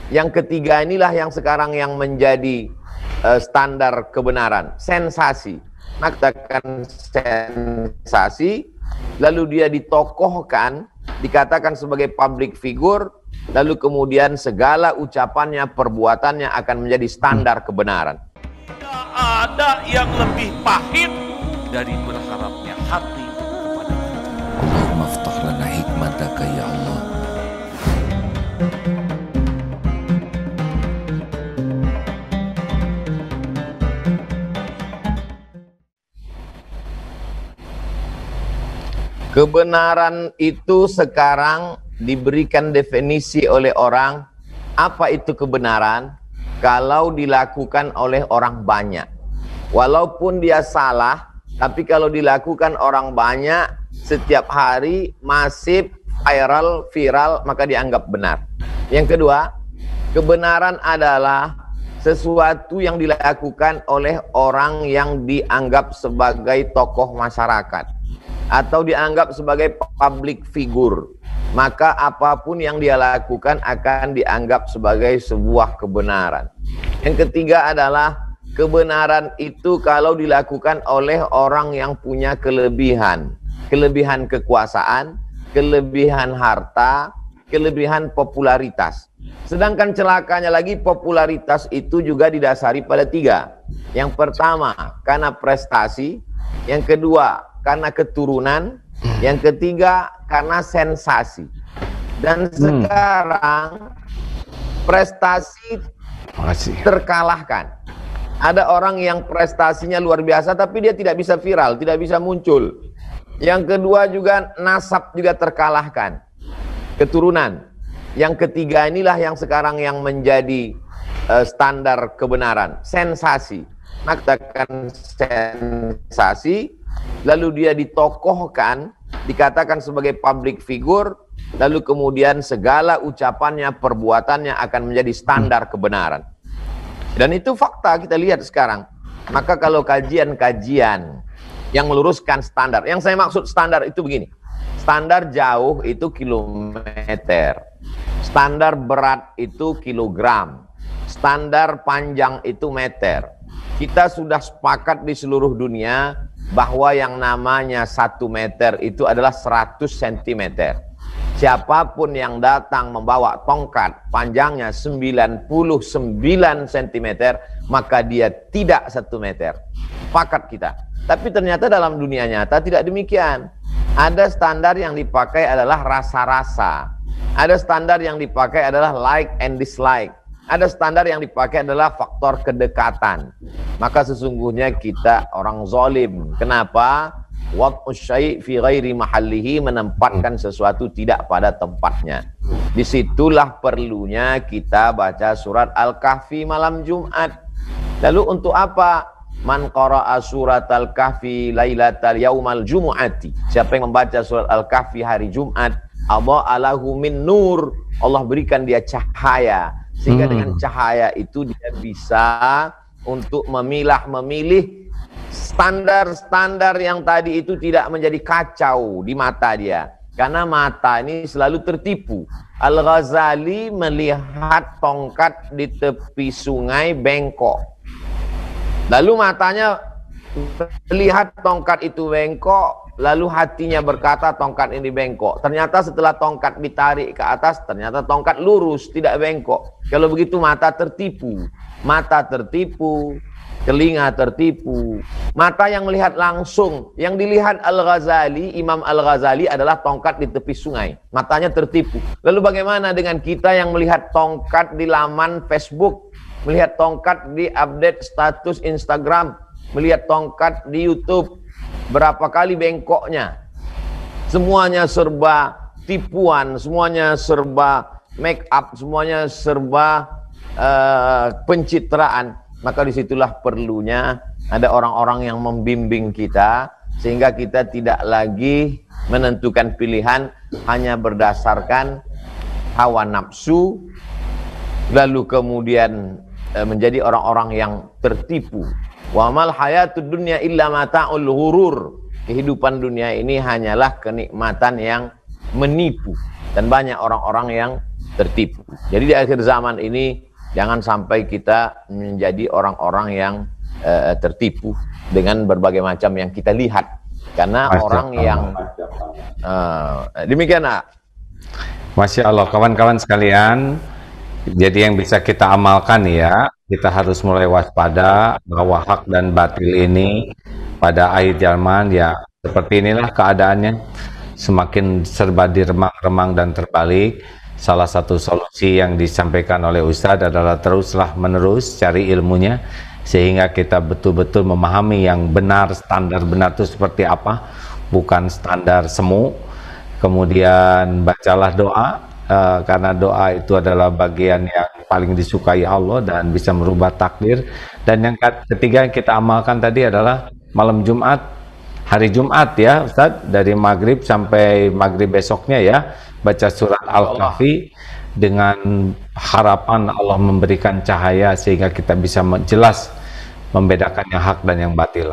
Yang ketiga inilah yang sekarang yang menjadi standar kebenaran, sensasi. Mengatakan sensasi, lalu dia ditokohkan, dikatakan sebagai public figure, lalu kemudian segala ucapannya, perbuatannya akan menjadi standar kebenaran. Tidak ada yang lebih pahit dari berharapnya hati kepada Allah. Allahumma aftah lana hikmataka ya Allah. Kebenaran itu sekarang diberikan definisi oleh orang. Apa itu kebenaran? Kalau dilakukan oleh orang banyak. Walaupun dia salah, tapi kalau dilakukan orang banyak, setiap hari masif, viral, maka dianggap benar. Yang kedua, kebenaran adalah sesuatu yang dilakukan oleh orang yang dianggap sebagai tokoh masyarakat atau dianggap sebagai public figure, maka apapun yang dia lakukan akan dianggap sebagai sebuah kebenaran. Yang ketiga adalah kebenaran itu kalau dilakukan oleh orang yang punya kelebihan kekuasaan, kelebihan harta, kelebihan popularitas. Sedangkan celakanya lagi, popularitas itu juga didasari pada tiga. Yang pertama karena prestasi, yang kedua karena keturunan, yang ketiga karena sensasi. Dan sekarang prestasi terkalahkan. Ada orang yang prestasinya luar biasa tapi dia tidak bisa viral, tidak bisa muncul. Yang kedua juga nasab juga terkalahkan, keturunan. Yang ketiga inilah yang sekarang yang menjadi standar kebenaran, sensasi. Mengatakan sensasi, lalu dia ditokohkan, dikatakan sebagai public figure, lalu kemudian segala ucapannya, perbuatannya akan menjadi standar kebenaran. Dan itu fakta kita lihat sekarang. Maka kalau kajian-kajian yang meluruskan standar, yang saya maksud standar itu begini, standar jauh itu kilometer, standar berat itu kilogram, standar panjang itu meter. Kita sudah sepakat di seluruh dunia bahwa yang namanya 1 meter itu adalah 100 cm. Siapapun yang datang membawa tongkat panjangnya 99 cm, maka dia tidak 1 meter. Sepakat kita. Tapi ternyata dalam dunia nyata tidak demikian. Ada standar yang dipakai adalah rasa-rasa. Ada standar yang dipakai adalah like and dislike. Ada standar yang dipakai adalah faktor kedekatan. Maka sesungguhnya kita orang zalim. Kenapa? Wad'u syai' fi ghairi mahallihi, menempatkan sesuatu tidak pada tempatnya. Disitulah perlunya kita baca surat Al-Kahfi malam Jumat. Lalu untuk apa? Man qara'a surat Al-Kahfi lailatal yaumal jumu'ati. Siapa yang membaca surat Al-Kahfi hari Jumat, adha'alahu min nur. Allah berikan dia cahaya. Sehingga dengan cahaya itu dia bisa untuk memilih standar-standar yang tadi itu tidak menjadi kacau di mata dia. Karena mata ini selalu tertipu. Al-Ghazali melihat tongkat di tepi sungai bengkok. Lalu matanya melihat tongkat itu bengkok, lalu hatinya berkata tongkat ini bengkok. Ternyata setelah tongkat ditarik ke atas, ternyata tongkat lurus, tidak bengkok. Kalau begitu mata tertipu. Mata tertipu, telinga tertipu. Mata yang melihat langsung, yang dilihat Al-Ghazali, Imam Al-Ghazali adalah tongkat di tepi sungai. Matanya tertipu. Lalu bagaimana dengan kita yang melihat tongkat di laman Facebook, melihat tongkat di update status Instagram, melihat tongkat di YouTube, berapa kali bengkoknya? Semuanya serba tipuan, semuanya serba make up, semuanya serba pencitraan. Maka disitulah perlunya ada orang-orang yang membimbing kita, sehingga kita tidak lagi menentukan pilihan hanya berdasarkan hawa nafsu, lalu kemudian menjadi orang-orang yang tertipu. Wa mal hayatud dunya illa mata'ul ghurur. Kehidupan dunia ini hanyalah kenikmatan yang menipu. Dan banyak orang-orang yang tertipu. Jadi di akhir zaman ini jangan sampai kita menjadi orang-orang yang tertipu dengan berbagai macam yang kita lihat, karena orang yang demikian. Masya Allah, kawan-kawan sekalian, jadi yang bisa kita amalkan ya, kita harus mulai waspada bahwa hak dan batil ini pada akhir zaman ya seperti inilah keadaannya, semakin serba diremang-remang dan terbalik. Salah satu solusi yang disampaikan oleh Ustadz adalah teruslah menerus cari ilmunya, sehingga kita betul-betul memahami yang benar, standar benar itu seperti apa, bukan standar semu. Kemudian bacalah doa, karena doa itu adalah bagian yang paling disukai Allah dan bisa merubah takdir. Dan yang ketiga yang kita amalkan tadi adalah malam Jumat, hari Jumat ya Ustadz, dari maghrib sampai maghrib besoknya ya, baca surat Al-Kahfi dengan harapan Allah memberikan cahaya sehingga kita bisa jelas membedakan yang hak dan yang batil.